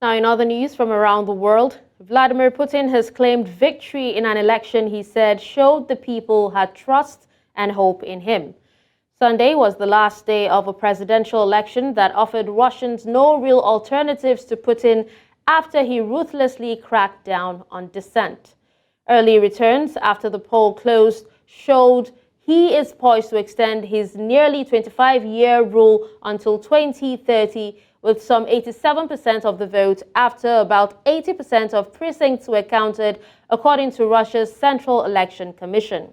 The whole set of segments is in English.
Now, in other news from around the world, Vladimir Putin has claimed victory in an election he said showed the people had trust and hope in him. Sunday was the last day of a presidential election that offered Russians no real alternatives to Putin after he ruthlessly cracked down on dissent. Early returns after the poll closed showed he is poised to extend his nearly 25-year rule until 2030, with some 87% of the vote after about 80% of precincts were counted, according to Russia's Central Election Commission.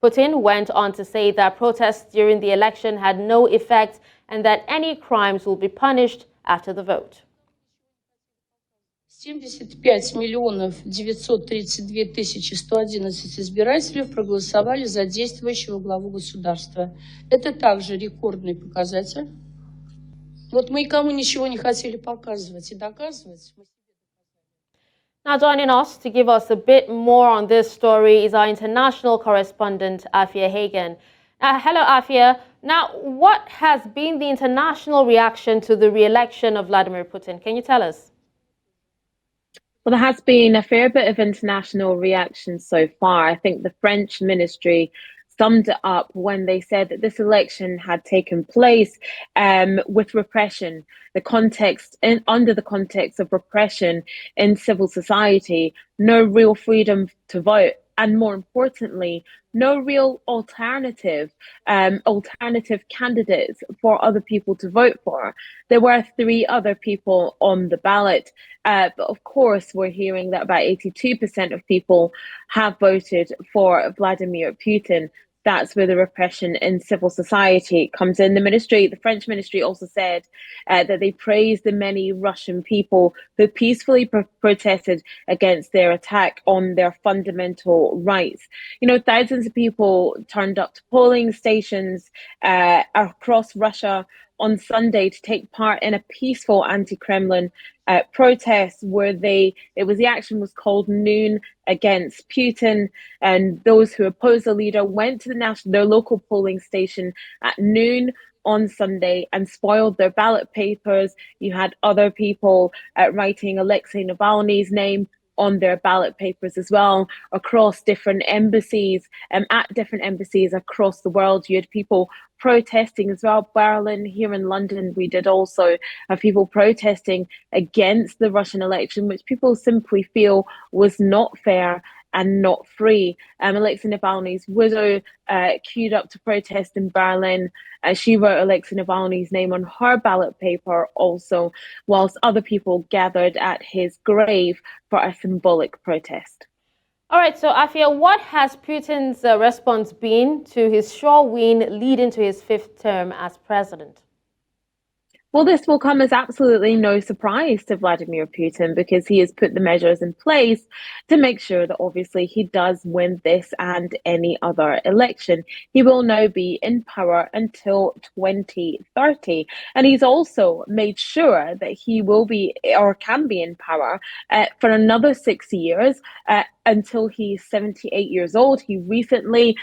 Putin went on to say that protests during the election had no effect and that any crimes will be punished after the vote. 75 932 111 избирателей проголосовали за действующего главу государства. Это также рекордный показатель. Вот мы никому ничего не хотели показывать и доказывать. Now joining us to give us a bit more on this story is our international correspondent, Afua Hagan. Hello, Afua. Now, what has been the international reaction to the re-election of Vladimir Putin? Can you tell us? Well, there has been a fair bit of international reaction so far. I think the French ministry summed it up when they said that this election had taken place with repression, under the context of repression in civil society, no real freedom to vote, and more importantly, no real alternative candidates for other people to vote for. There were 3 other people on the ballot, but of course we're hearing that about 82% of people have voted for Vladimir Putin. That's where the repression in civil society comes in. The French ministry also said that they praised the many Russian people who peacefully protested against their attack on their fundamental rights. You know, thousands of people turned up to polling stations across Russia on Sunday to take part in a peaceful anti-Kremlin protest where the action was called Noon Against Putin, and those who oppose the leader went to their local polling station at noon on Sunday and spoiled their ballot papers. You had other people writing Alexei Navalny's name on their ballot papers as well across different embassies, at different embassies across the world. You had people protesting as well. Berlin, here in London, we did also have people protesting against the Russian election, which people simply feel was not fair and not free. Alexei Navalny's widow queued up to protest in Berlin. She wrote Alexei Navalny's name on her ballot paper also, whilst other people gathered at his grave for a symbolic protest. All right, so Afua, what has Putin's response been to his sure win leading to his 5th term as president? Well, this will come as absolutely no surprise to Vladimir Putin because he has put the measures in place to make sure that obviously he does win this and any other election. He will now be in power until 2030. And he's also made sure that he will be or can be in power for another 6 years. Until he's 78 years old. He recently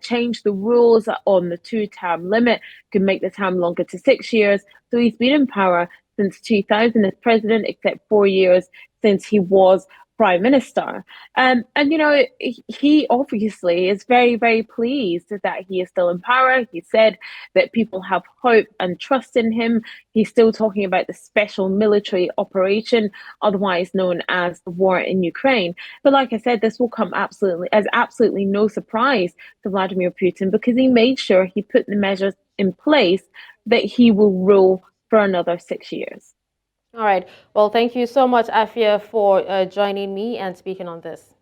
changed the rules on the 2-term limit, could make the term longer to 6 years. So he's been in power since 2000 as president, except 4 years since he was prime minister. And, you know, he obviously is very, very pleased that he is still in power. He said that people have hope and trust in him. He's still talking about the special military operation, otherwise known as the war in Ukraine. But like I said, this will come absolutely no surprise to Vladimir Putin because he made sure he put the measures in place that he will rule for another 6 years. All right. Well, thank you so much, Afua, for joining me and speaking on this.